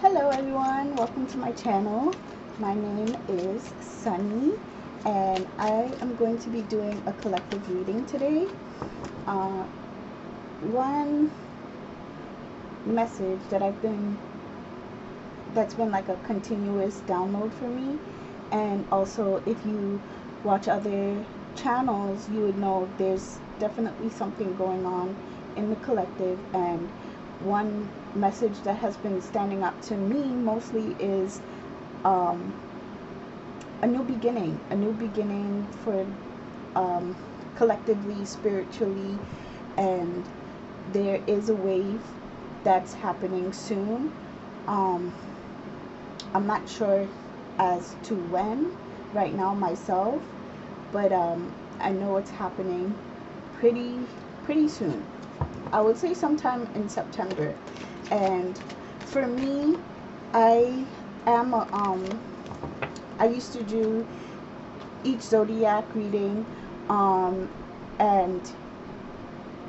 Hello everyone, welcome to my channel. My name is Sunny and I am going to be doing a collective reading today. One message that's been like a continuous download for me, and also if you watch other channels you would know there's definitely something going on in the collective, and one message that has been standing out to me mostly is um, a new beginning for collectively, spiritually, and there is a wave that's happening soon. um, I'm not sure as to when right now myself, but I know it's happening pretty pretty soon. I would say sometime in September. And for me, I am I used to do each zodiac reading, um, and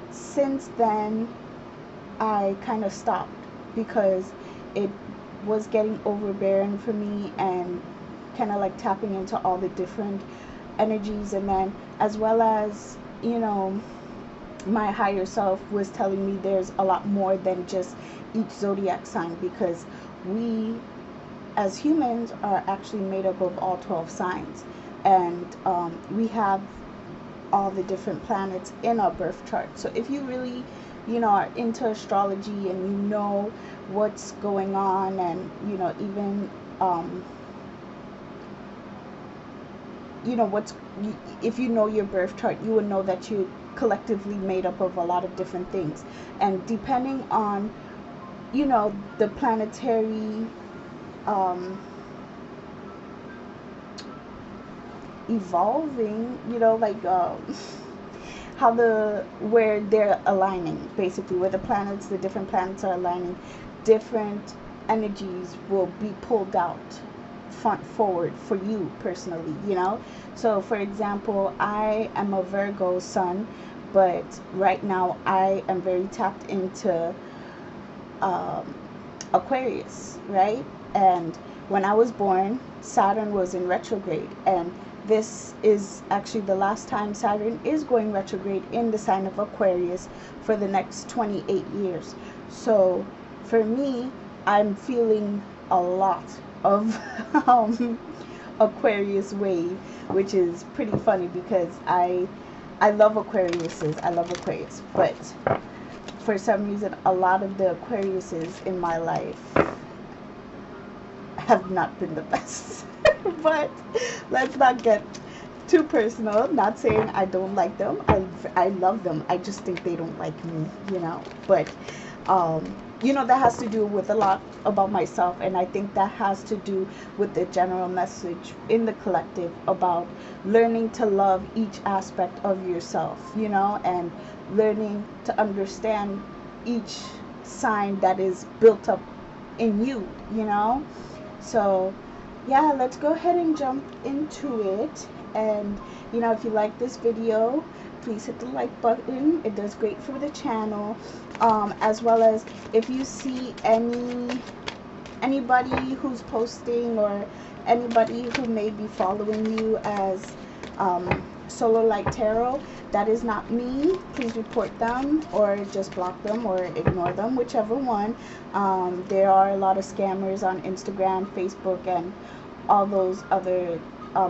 since then I kind of stopped because it was getting overbearing for me, and kind of like tapping into all the different energies, and then as well as, you know, my higher self was telling me there's a lot more than just each zodiac sign, because we as humans are actually made up of all 12 signs, and we have all the different planets in our birth chart. So if you really, you know, are into astrology and you know what's going on, and you know, even you know what's if you know your birth chart, you would know that you're collectively made up of a lot of different things, and depending on, you know, the planetary um evolving, you know, like how the where they're aligning, basically where the different planets are aligning, different energies will be pulled out front forward for you personally, you know. So for example, I am a Virgo sun, but right now I am very tapped into um, Aquarius, right? And when I was born, Saturn was in retrograde, and this is actually the last time Saturn is going retrograde in the sign of Aquarius for the next 28 years. So for me, I'm feeling a lot of Aquarius wave, which is pretty funny because I love Aquariuses. I love Aquarius, but for some reason, a lot of the Aquariuses in my life have not been the best. But let's not get too personal. Not saying I don't like them. I love them. I just think they don't like me, you know. But you know, that has to do with a lot about myself, and I think that has to do with the general message in the collective about learning to love each aspect of yourself, you know, and learning to understand each sign that is built up in you, you know. So yeah, let's go ahead and jump into it. And you know, if you like this video, please hit the like button. It does great for the channel. As well as if you see anybody who's posting, or anybody who may be following you as Solo Light Tarot, that is not me. Please report them, or just block them, or ignore them, whichever one. There are a lot of scammers on Instagram, Facebook, and all those other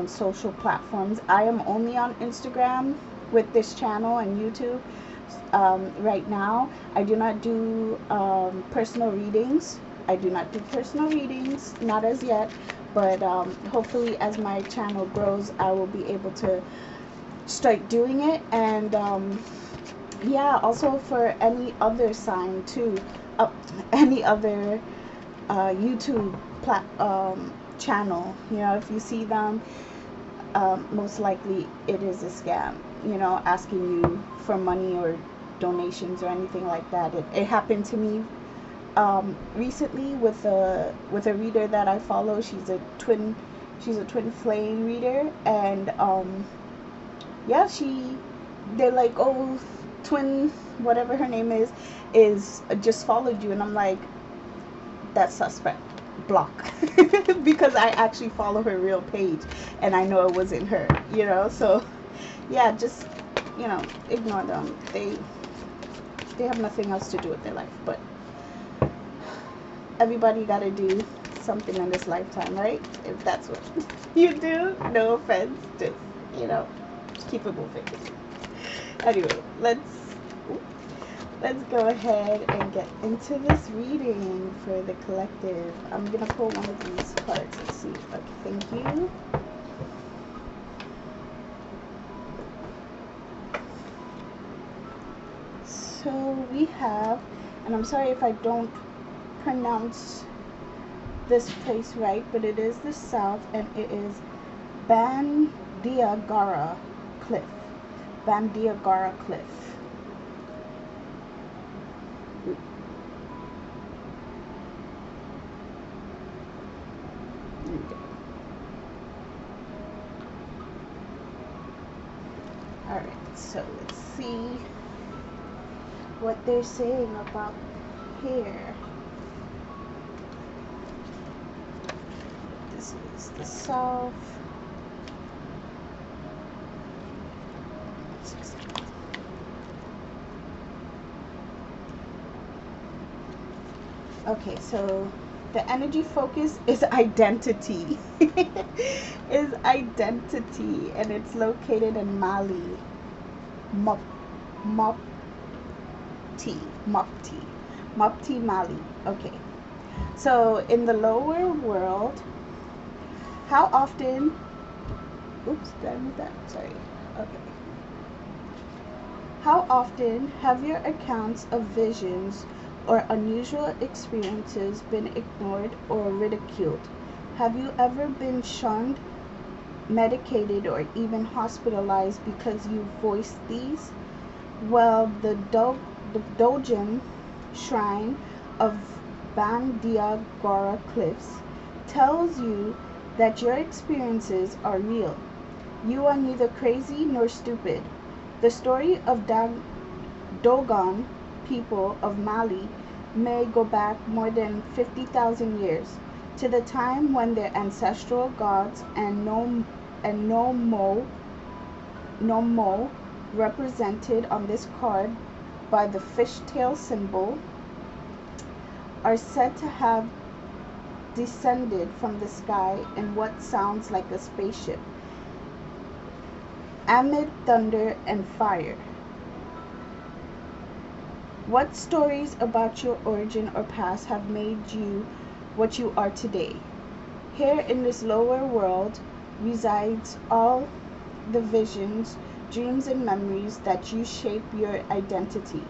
social platforms. I am only on Instagram with this channel and YouTube right now. I do not do personal readings. I do not do personal readings, not as yet, but hopefully as my channel grows, I will be able to start doing it. And yeah, also for any other sign too, any other YouTube channel, you know, if you see them, most likely it is a scam, you know, asking you for money or donations or anything like that. It happened to me recently with a reader that I follow. She's a twin flame reader, and yeah, they're like, oh, twin whatever her name is just followed you, and I'm like, that suspect, block. Because I actually follow her real page and I know it wasn't her, you know. So yeah, just, you know, ignore them. They have nothing else to do with their life. But everybody got to do something in this lifetime, right? If that's what you do, no offense, just, you know, just keep it moving. Anyway, let's go ahead and get into this reading for the collective. I'm gonna pull one of these cards. Let's see. Okay, thank you. So we have, and I'm sorry if I don't pronounce this place right, but it is the south, and it is Bandiagara Cliff. Bandiagara Cliff. Alright, so let's see what they're saying about here. This is the south. Okay, so the energy focus is identity. Is identity, and it's located in Mali. Mopti, Mali. Okay. So in the lower world, how often, oops, did I move that? Sorry. Okay. How often have your accounts of visions or unusual experiences been ignored or ridiculed? Have you ever been shunned, medicated, or even hospitalized because you voiced these? Well, the Dogen shrine of Bandiagara Cliffs tells you that your experiences are real. You are neither crazy nor stupid. The story of Dogon people of Mali may go back more than 50,000 years to the time when their ancestral gods and Nomo, represented on this card by the fishtail symbol, are said to have descended from the sky in what sounds like a spaceship, amid thunder and fire. What stories about your origin or past have made you what you are today? Here in this lower world resides all the visions, dreams, and memories that you shape your identity.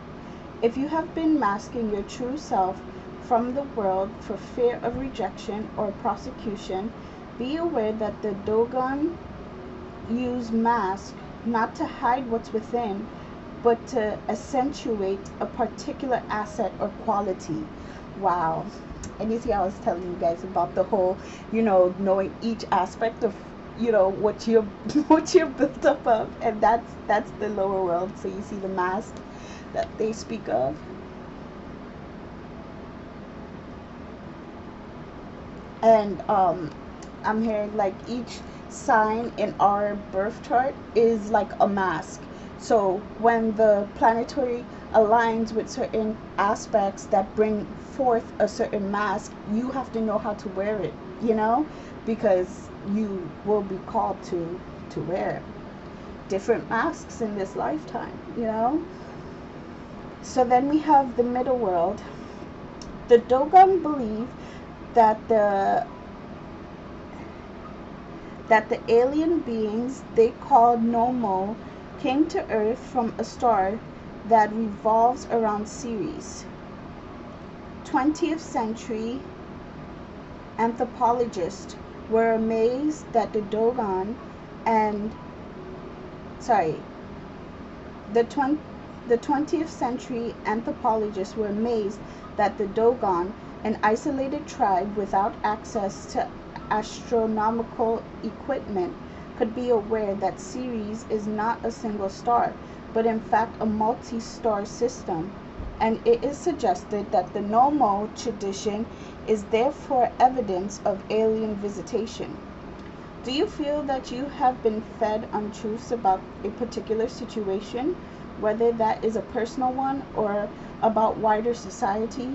If you have been masking your true self from the world for fear of rejection or prosecution, be aware that the Dogon use masks not to hide what's within, but to accentuate a particular asset or quality. Wow. And you see, I was telling you guys about the whole, you know, knowing each aspect of, you know, what you're what you're built up of, and that's the lower world. So you see the mask that they speak of. And I'm hearing like each sign in our birth chart is like a mask. So when the planetary aligns with certain aspects that bring forth a certain mask, you have to know how to wear it, you know, because you will be called to wear different masks in this lifetime, you know. So then we have the middle world. The Dogon believe that the alien beings they called Nomo came to Earth from a star that revolves around Ceres. 20th century anthropologists were amazed that the Dogon and the 20th century anthropologists were amazed that the Dogon, an isolated tribe without access to astronomical equipment, could be aware that Ceres is not a single star, but in fact a multi-star system. and it is suggested that the Nomo tradition is therefore evidence of alien visitation. Do you feel that you have been fed untruths about a particular situation, whether that is a personal one or about wider society?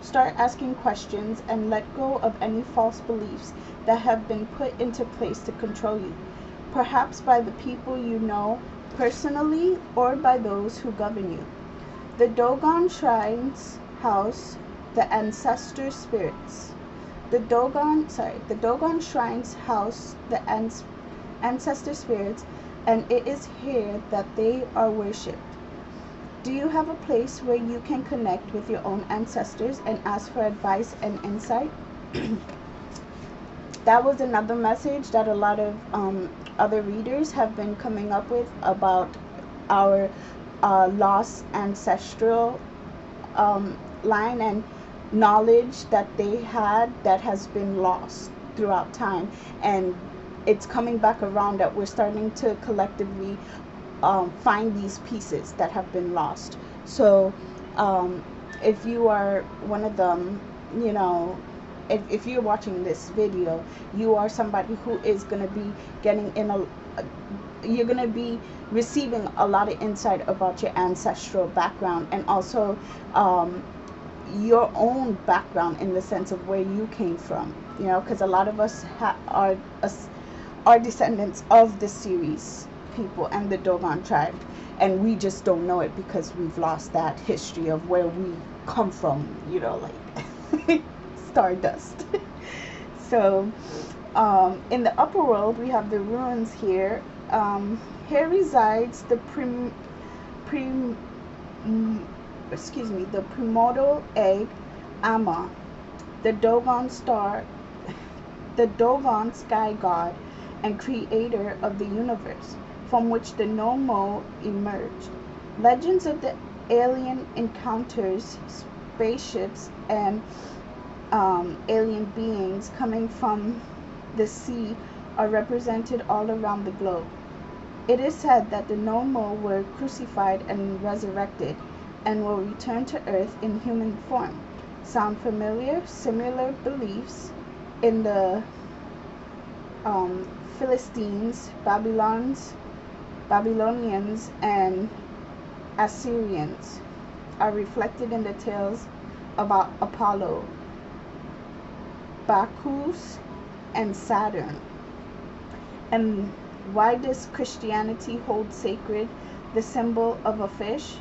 Start asking questions and let go of any false beliefs that have been put into place to control you, perhaps by the people you know personally or by those who govern you. The Dogon shrines house the ancestor spirits. The Dogon shrines house the ancestor spirits, and it is here that they are worshipped. Do you have a place where you can connect with your own ancestors and ask for advice and insight? That was another message that a lot of other readers have been coming up with about our lost ancestral line and knowledge that they had that has been lost throughout time, and it's coming back around that we're starting to collectively find these pieces that have been lost. So if you are one of them, you know, if you're watching this video, you are somebody who is going to be getting in you're going to be receiving a lot of insight about your ancestral background, and also your own background in the sense of where you came from, you know, because a lot of us are descendants of the Series people and the Dogon tribe, and we just don't know it because we've lost that history of where we come from, you know, like stardust. So in the upper world we have the ruins here. Here resides the the primordial egg Amma, the Dogon sky god and creator of the universe, from which the Nomo emerged. Legends of the alien encounters, spaceships, and alien beings coming from the sea are represented all around the globe. It is said that the Nomo were crucified and resurrected and will return to Earth in human form. Sound familiar? Similar beliefs in the Philistines, Babylonians, and Assyrians are reflected in the tales about Apollo, Bacchus, and Saturn. And why does Christianity hold sacred the symbol of a fish?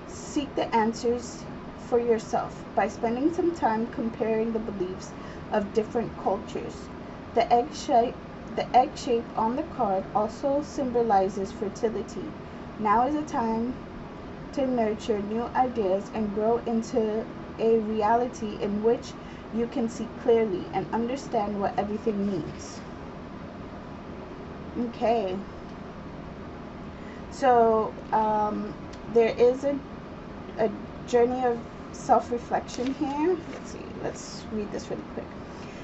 Seek the answers for yourself by spending some time comparing the beliefs of different cultures. The egg shape on the card also symbolizes fertility. Now is the time to nurture new ideas and grow into a reality in which you can see clearly and understand what everything means. Okay. So there is a journey of self-reflection here. Let's read this really quick.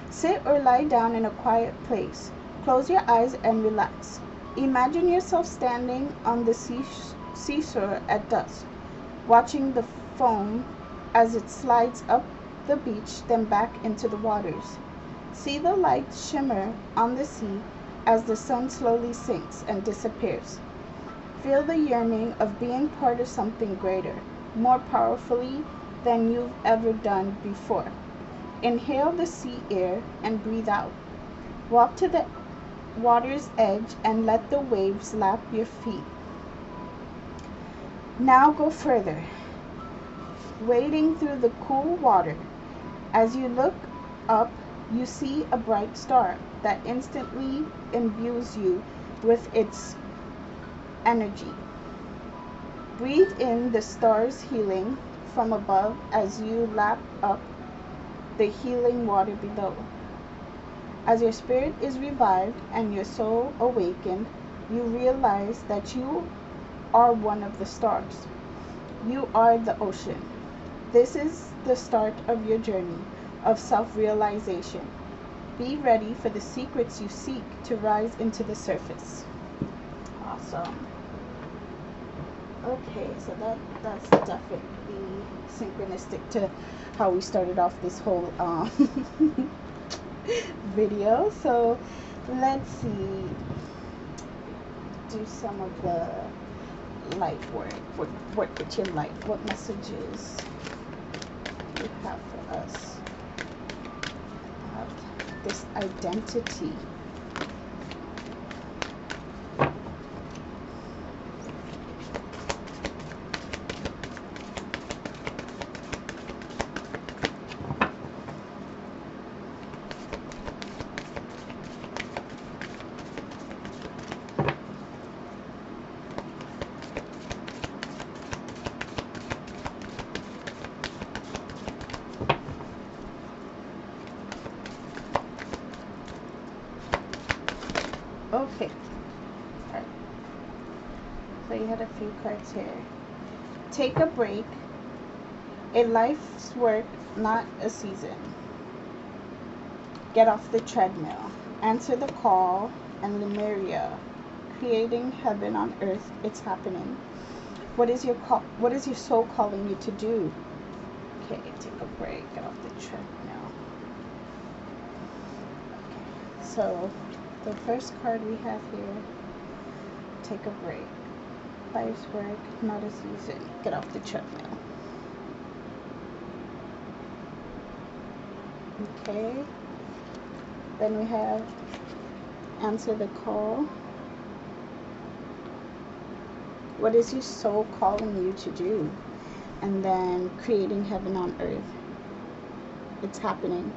Sit or lie down in a quiet place. Close your eyes and relax. Imagine yourself standing on the seashore at dusk, watching the foam as it slides up the beach, then back into the waters. See the light shimmer on the sea as the sun slowly sinks and disappears. Feel the yearning of being part of something greater, more powerfully than you've ever done before. Inhale the sea air and breathe out. Walk to the water's edge and let the waves lap your feet. Now go further, wading through the cool water. As you look up, you see a bright star that instantly imbues you with its energy. Breathe in the star's healing from above as you lap up the healing water below. As your spirit is revived and your soul awakened, you realize that you are one of the stars. You are the ocean. This is the start of your journey of self-realization. Be ready for the secrets you seek to rise into the surface. Awesome. Okay, so that's definitely be synchronistic to how we started off this whole video. So let's see, do some of the light work. Work with your light. What messages you have for us? This identity. Okay. Alright. So you had a few cards here. Take a break. A life's work, not a season. Get off the treadmill. Answer the call. And Lemuria. Creating heaven on earth. It's happening. What is your soul calling you to do? Okay, take a break. Get off the treadmill. Okay. So the first card we have here, take a break. Life's work, not a season. Get off the treadmill. Okay. Then we have answer the call. What is your soul calling you to do? And then creating heaven on earth. It's happening.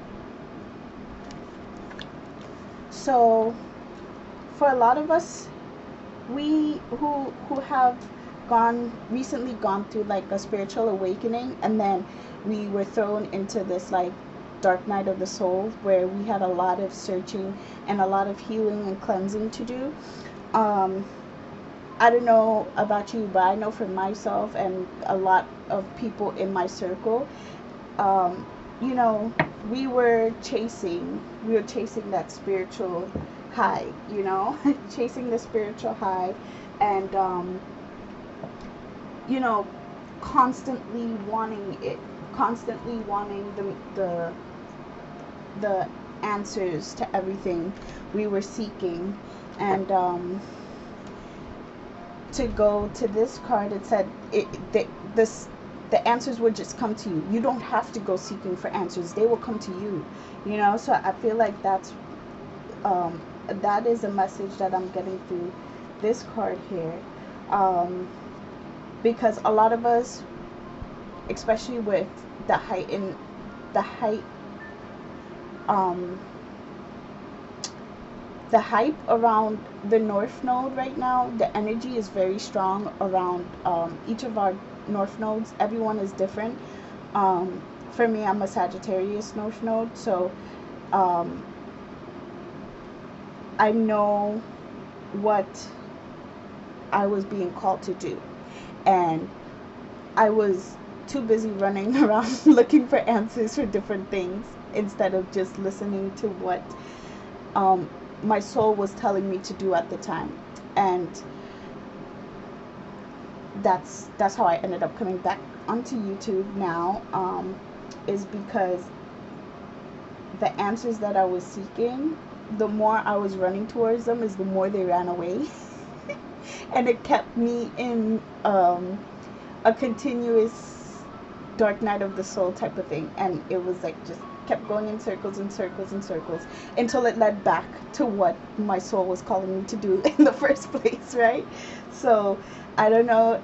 So for a lot of us, we who have recently gone through like a spiritual awakening, and then we were thrown into this like dark night of the soul where we had a lot of searching and a lot of healing and cleansing to do. I don't know about you, but I know for myself and a lot of people in my circle, you know, we were chasing that spiritual high, you know, chasing the spiritual high, and you know, constantly wanting it, constantly wanting the answers to everything we were seeking. And to go to this card, it said the answers would just come to you. You don't have to go seeking for answers. They will come to you, you know. So I feel like that is a message that I'm getting through this card here, because a lot of us, especially with the hype around the North Node right now, the energy is very strong around each of our North Nodes. Everyone is different. For me, I'm a Sagittarius North Node, so I know what I was being called to do, and I was too busy running around looking for answers for different things instead of just listening to what my soul was telling me to do at the time. And that's how I ended up coming back onto YouTube now, is because the answers that I was seeking, the more I was running towards them, is the more they ran away. And it kept me in a continuous dark night of the soul type of thing, and it was like just kept going in circles and circles and circles until it led back to what my soul was calling me to do in the first place, right? So I don't know,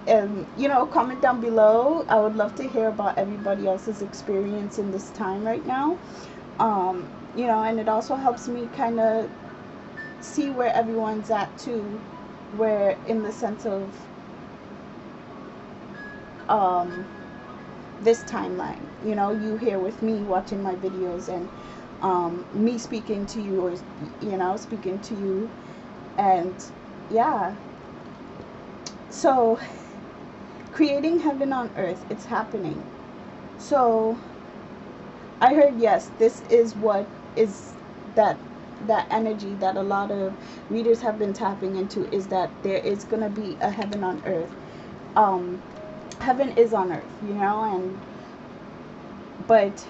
you know, comment down below. I would love to hear about everybody else's experience in this time right now, you know, and it also helps me kind of see where everyone's at too, where in the sense of this timeline, you know, you here with me watching my videos, and me speaking to you, or you know, speaking to you. And yeah, so creating heaven on earth, it's happening. So I heard, yes, this is what is that energy that a lot of readers have been tapping into, is that there is gonna be a heaven on earth. heaven is on earth, you know, and but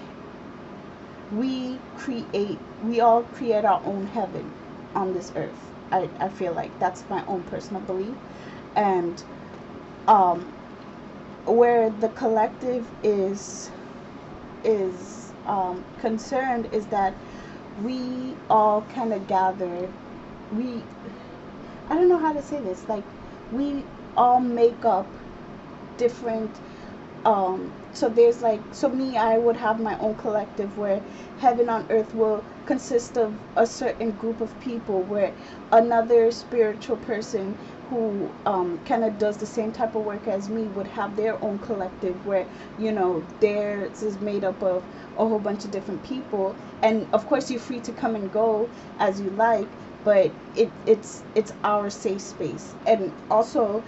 we all create our own heaven on this earth. I feel like that's my own personal belief. And um where the collective is concerned is that we all kind of gather, we, I don't know how to say this, like we all make up different, so there's like, so me, I would have my own collective where heaven on earth will consist of a certain group of people, where another spiritual person who kind of does the same type of work as me would have their own collective, where, you know, theirs is made up of a whole bunch of different people. And of course you're free to come and go as you like, but it's our safe space. And also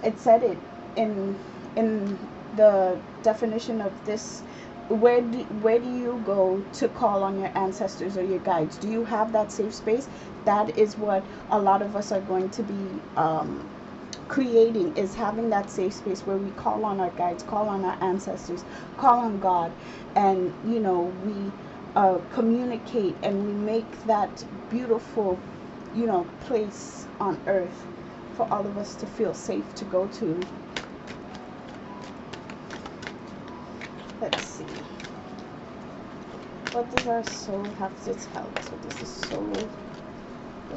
it said it in the definition of this, where do you go to call on your ancestors or your guides? Do you have that safe space? That is what a lot of us are going to be creating, is having that safe space where we call on our guides, call on our ancestors, call on God, and, you know, we communicate, and we make that beautiful, you know, place on earth for all of us to feel safe to go to. Let's see. What does our soul have to tell us? What does the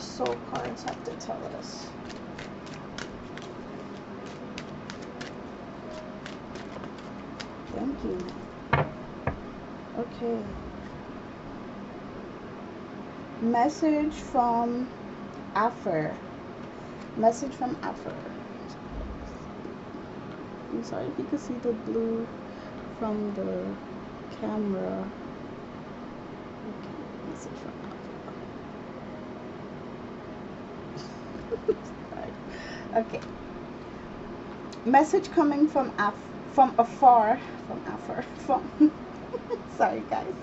soul cards have to tell us? Thank you. Okay. Message from Afar. Message from Afar. I'm sorry if you can see the blue from the camera. Okay, message from Afar. Okay. Message coming from afar. Sorry guys.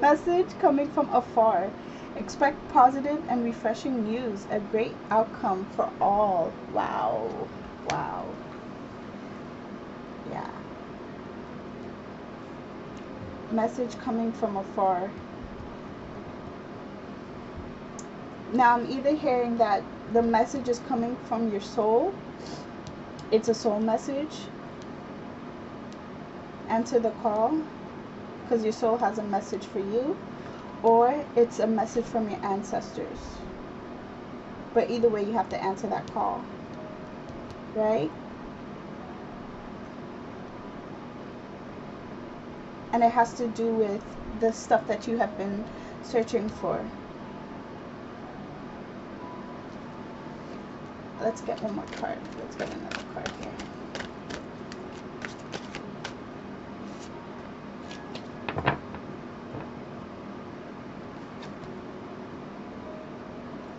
Message coming from afar. Expect positive and refreshing news. A great outcome for all. Wow. Wow. Yeah. Message coming from afar. Now I'm either hearing that the message is coming from your soul. It's a soul message. Answer the call, because your soul has a message for you, or it's a message from your ancestors. But either way, you have to answer that call, right? And it has to do with the stuff that you have been searching for. Let's get one more card. Let's get another card here.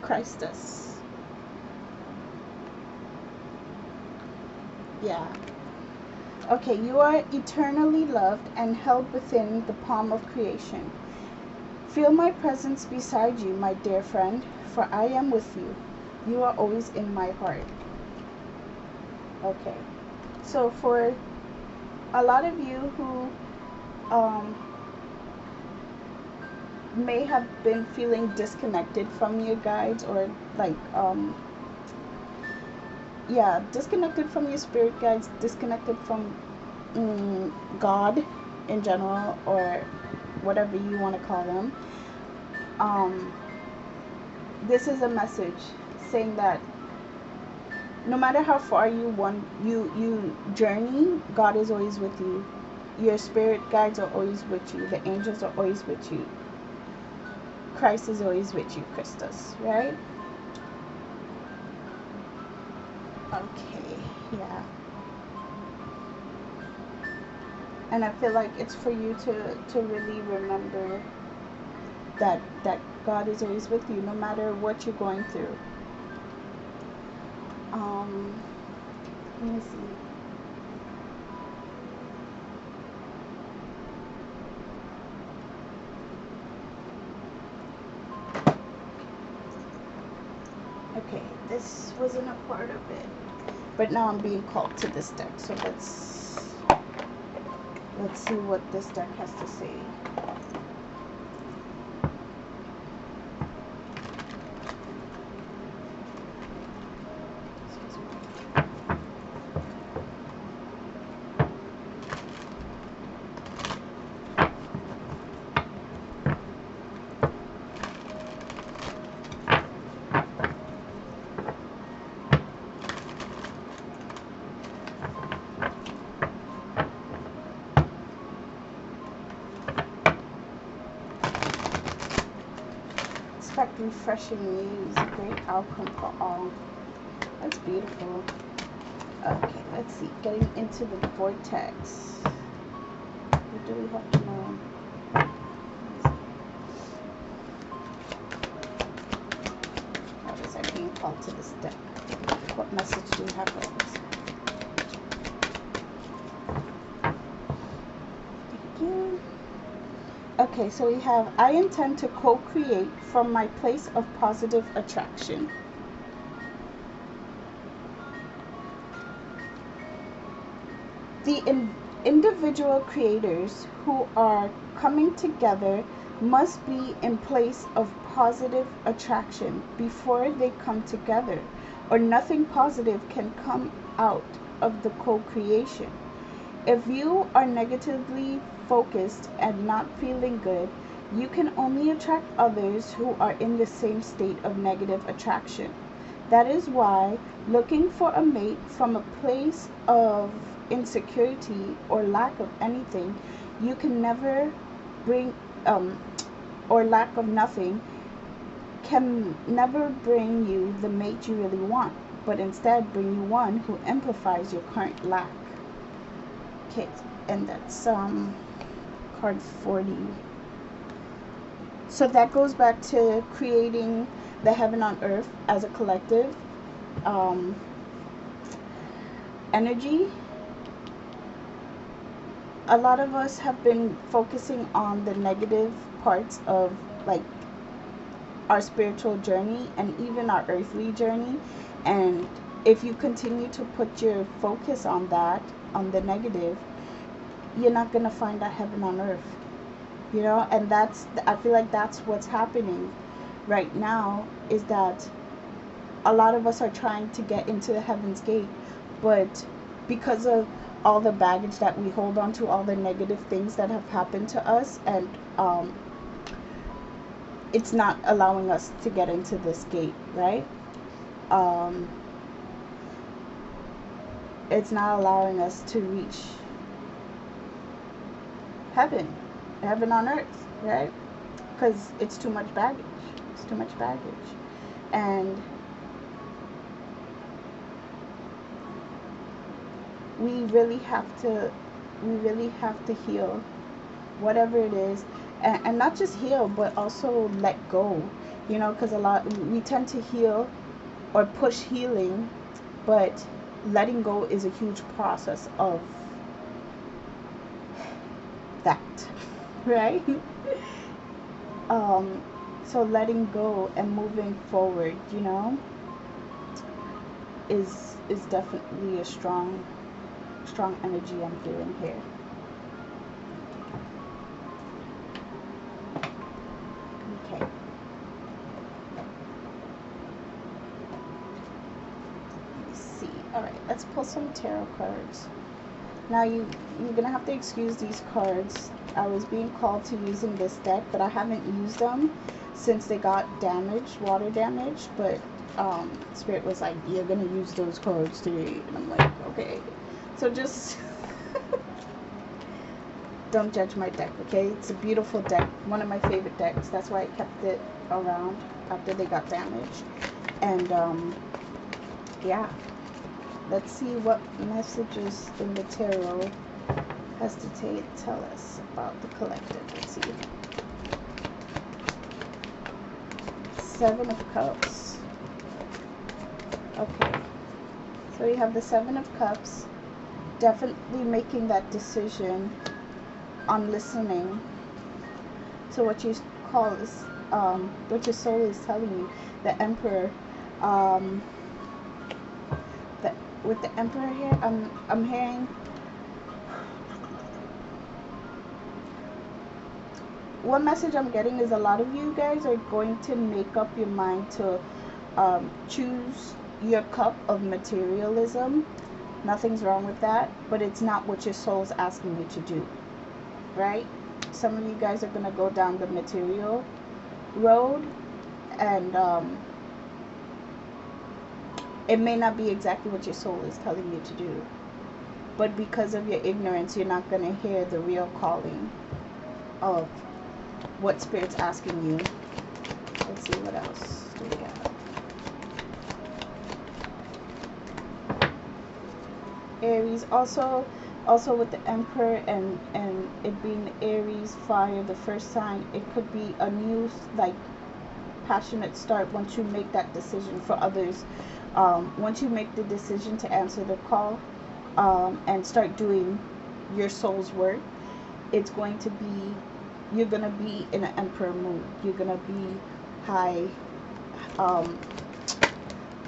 Christus. Yeah. Okay, you are eternally loved and held within the palm of creation. Feel my presence beside you, my dear friend, for I am with you. You are always in my heart. Okay. So for a lot of you who may have been feeling disconnected from your guides, or like yeah, disconnected from your spirit guides, disconnected from God in general, or whatever you want to call them, this is a message saying that no matter how far you journey, God is always with you. Your spirit guides are always with you. The angels are always with you. Christ is always with you, Christus, right? Okay, yeah. And I feel like it's for you to really remember that God is always with you, no matter what you're going through. Let me see. Okay, this wasn't a part of it. But now I'm being called to this deck, so let's see what this deck has to say. Expect refreshing news, a great outcome for all. That's beautiful. Okay, let's see. Getting into the vortex. What do we have to know? How is I being called to this deck? What message do we have for us? Thank you. Okay, so we have, I intend to co-create from my place of positive attraction. The individual creators who are coming together must be in place of positive attraction before they come together, or nothing positive can come out of the co-creation. If you are negatively focused and not feeling good, you can only attract others who are in the same state of negative attraction. That is why looking for a mate from a place of insecurity or lack of anything, you can never bring, or lack of nothing, can never bring you the mate you really want, but instead bring you one who amplifies your current lack. Okay, and that's card 40. So that goes back to creating the heaven on earth as a collective energy. A lot of us have been focusing on the negative parts of like our spiritual journey and even our earthly journey, and if you continue to put your focus on that, on the negative, you're not going to find that heaven on earth, you know. And that's, I feel like that's what's happening right now, is that a lot of us are trying to get into the heaven's gate, but because of all the baggage that we hold on to, all the negative things that have happened to us, and it's not allowing us to get into this gate, right? It's not allowing us to reach heaven on earth, right? Because it's too much baggage. It's too much baggage. And we really have to heal whatever it is, and not just heal, but also let go, you know, because we tend to heal or push healing, but letting go is a huge process of that, right? So letting go and moving forward, you know, is definitely a strong energy I'm feeling here. Okay. Let me see. All right, let's pull some tarot cards. Now you're gonna have to excuse these cards. I was being called to using this deck, but I haven't used them since they got damaged, water damaged. But Spirit was like, "You're gonna use those cards today," and I'm like, "Okay." So just don't judge my deck, okay? It's a beautiful deck, one of my favorite decks. That's why I kept it around after they got damaged. And yeah. Let's see what messages in the tarot has to tell us about the collective. Let's see. 7 of Cups. Okay. So you have the 7 of Cups. Definitely making that decision on listening to what you call is, what your soul is telling you. The Emperor. with the Emperor here, I'm hearing one message I'm getting is a lot of you guys are going to make up your mind to choose your cup of materialism. Nothing's wrong with that, but it's not what your soul's asking you to do, right? Some of you guys are going to go down the material road, and it may not be exactly what your soul is telling you to do, but because of your ignorance, you're not going to hear the real calling of what Spirit's asking you. Let's see, what else do we have? Aries, also with the Emperor and it being Aries fire, the first sign, it could be a new, like, passionate start once you make that decision for others. Once you make the decision to answer the call and start doing your soul's work, it's going to be, you're going to be in an Emperor mood. You're going to be high,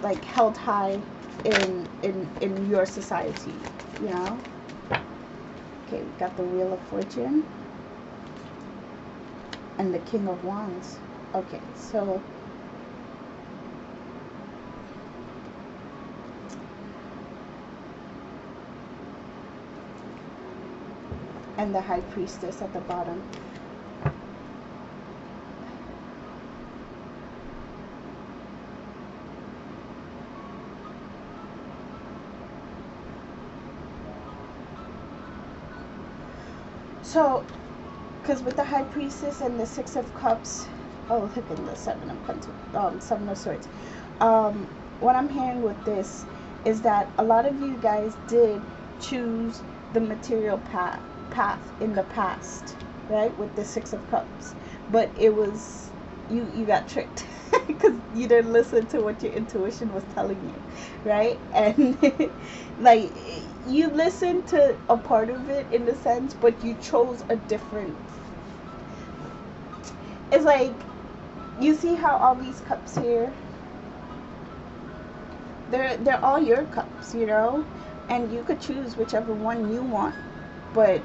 like held high in your society, you know. Okay, we got the Wheel of Fortune and the King of Wands. Okay, so and the High Priestess at the bottom. So, because with the High Priestess and the Six of Cups, oh, look at the Seven of Swords. What I'm hearing with this is that a lot of you guys did choose the material path in the past, right? With the Six of Cups, but it was you got tricked because you didn't listen to what your intuition was telling you, right? And like, you listened to a part of it in a sense, but you chose a different. It's like, you see how all these cups here, they're all your cups, you know, and you could choose whichever one you want, but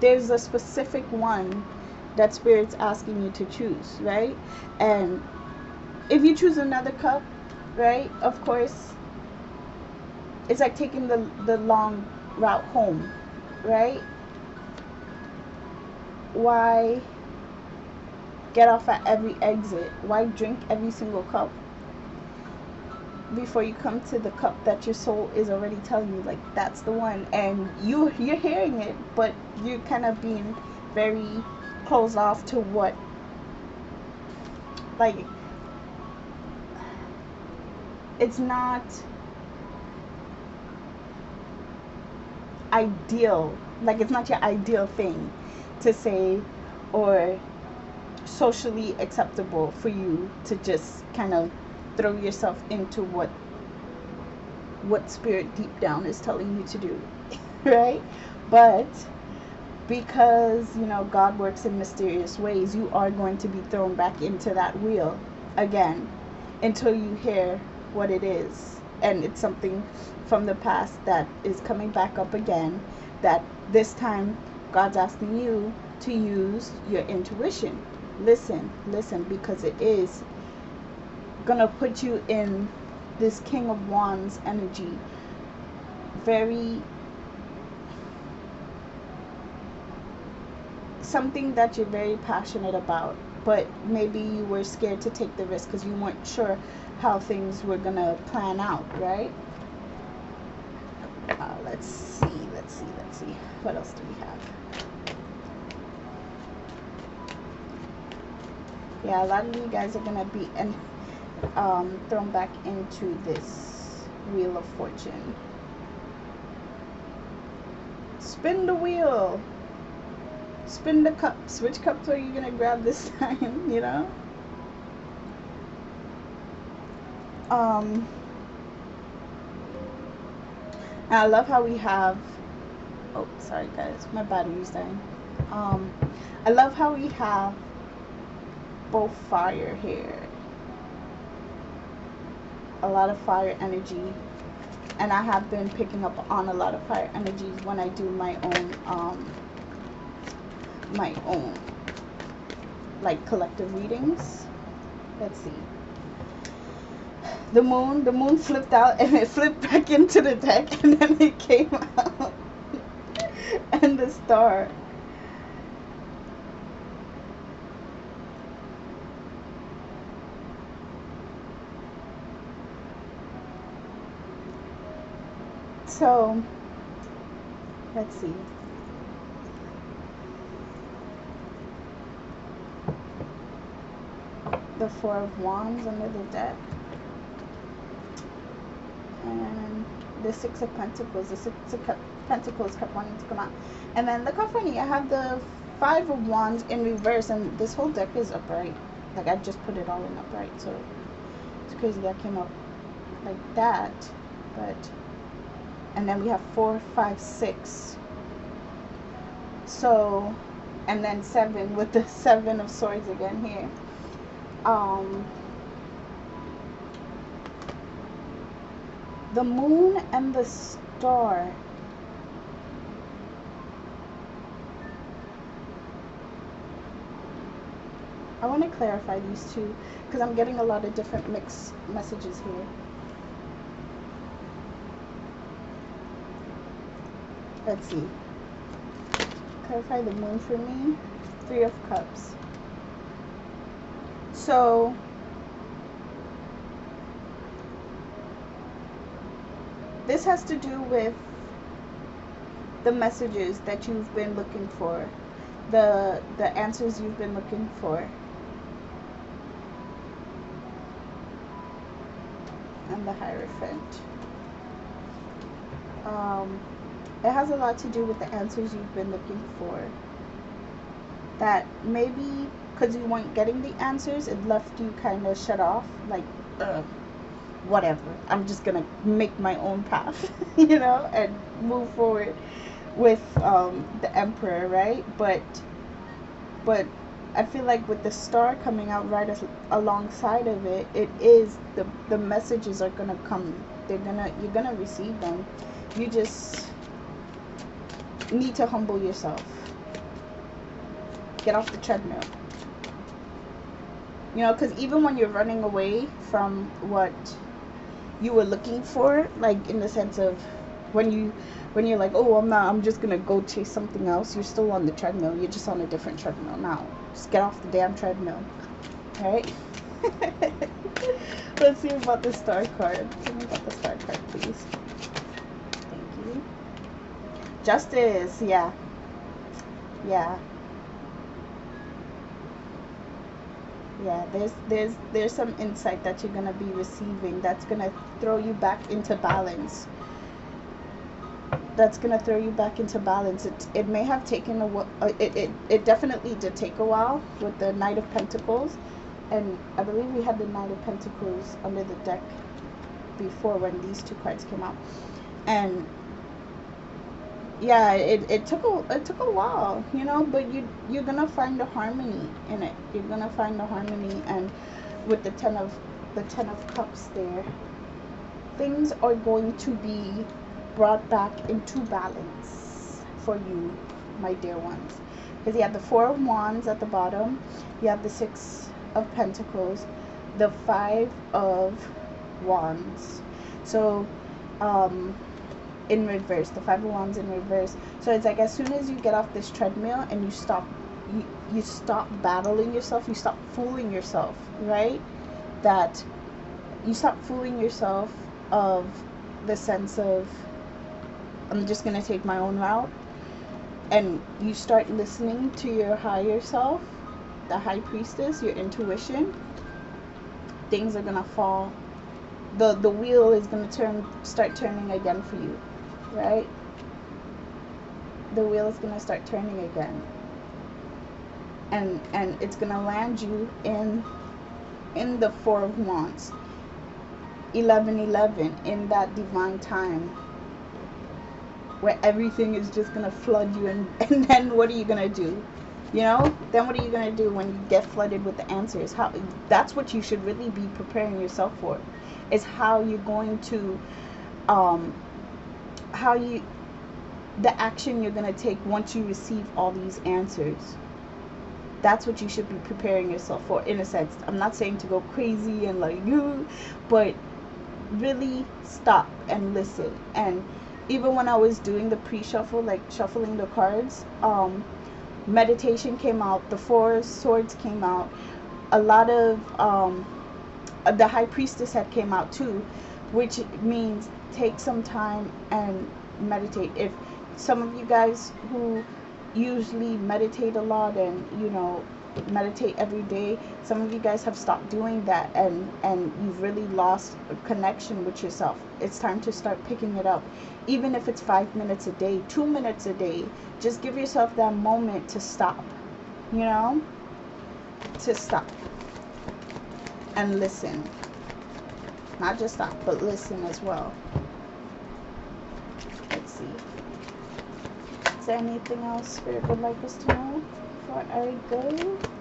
there's a specific one that Spirit's asking you to choose, right? And if you choose another cup, right, of course, it's like taking the long route home, right? Why get off at every exit? Why drink every single cup before you come to the cup that your soul is already telling you, like, that's the one? And you're hearing it, but you're kind of being very closed off to what, like, it's not ideal, like, it's not your ideal thing to say, or socially acceptable for you to just kind of throw yourself into what Spirit deep down is telling you to do, right? But because, you know, God works in mysterious ways, you are going to be thrown back into that wheel again until you hear what it is. And it's something from the past that is coming back up again, that this time God's asking you to use your intuition. Listen, because it is gonna put you in this King of Wands energy. Very, something that you're very passionate about, but maybe you were scared to take the risk because you weren't sure how things were gonna plan out, right? Let's see. What else do we have? Yeah, a lot of you guys are gonna be thrown back into this Wheel of Fortune. Spin the wheel. Spin the cups. Which cups are you gonna grab this time? You know. I love how we have. Oh, sorry guys, my battery's dying. I love how we have both fire here. a lot of fire energy, and I have been picking up on a lot of fire energies when I do my own like collective readings. Let's see. The moon flipped out and it flipped back into the deck, and then it came out. And the star. So, let's see. The Four of Wands under the deck. And the Six of Pentacles. The Six of Pentacles kept wanting to come out. And then look how funny. I have the Five of Wands in reverse, and this whole deck is upright. Like, I just put it all in upright, so it's crazy that came up like that. But, and then we have 4, 5, 6. So, and then 7 with the Seven of Swords again here. The moon and the star. I want to clarify these two because I'm getting a lot of different mixed messages here. Let's see. Clarify the moon for me. Three of Cups. So, this has to do with the messages that you've been looking for, the answers you've been looking for, and the Hierophant. It has a lot to do with the answers you've been looking for. That maybe because you weren't getting the answers, it left you kind of shut off, like, whatever, I'm just gonna make my own path, you know, and move forward with the Emperor, right? But I feel like with the star coming out right alongside of it, it is the messages are gonna come. You're gonna receive them. You just need to humble yourself. Get off the treadmill. You know, because even when you're running away from what you were looking for, like in the sense of when you're like, oh, I'm just gonna go chase something else, you're still on the treadmill. You're just on a different treadmill now. Just get off the damn treadmill. Alright? Let's see about the star card. Tell me about the star card, please. Thank you. Justice. Yeah. There's some insight that you're gonna be receiving that's gonna throw you back into balance. It may have taken a while. It definitely did take a while with the Knight of Pentacles, and I believe we had the Knight of Pentacles under the deck before when these two cards came out, and yeah, it took a while, you know, but you're gonna find a harmony in it. You're gonna find a harmony, and with the Ten of Cups there, things are going to be brought back into balance for you, my dear ones. Because you have the Four of Wands at the bottom, you have the Six of Pentacles, the Five of Wands. So, in reverse, the Five of Wands in reverse. So it's like as soon as you get off this treadmill and you stop battling yourself, you stop fooling yourself, right? That you stop fooling yourself of the sense of, I'm just gonna take my own route, and you start listening to your higher self, the High Priestess, your intuition. Things are gonna fall. The wheel is gonna start turning again for you, right? The wheel is gonna start turning again, and it's gonna land you in the Four of Wands, 11:11, in that divine time where everything is just gonna flood you, and then what are you gonna do? You know, then what are you going to do when you get flooded with the answers? How, that's what you should really be preparing yourself for, is how you're going to um how you the action you're going to take once you receive all these answers. That's what you should be preparing yourself for, in a sense. I'm not saying to go crazy and like you, but really stop and listen. And even when I was doing the pre-shuffle, like shuffling the cards, meditation came out, the four swords came out, a lot of the high priestess had came out too, which means take some time and meditate. If some of you guys who usually meditate a lot and meditate every day, some of you guys have stopped doing that, and you've really lost a connection with yourself. It's time to start picking it up, even if it's 5 minutes a day, 2 minutes a day. Just give yourself that moment to stop, to stop and listen. Not just stop, but listen as well. Let's see. Is there anything else Spirit would like us to know before I go?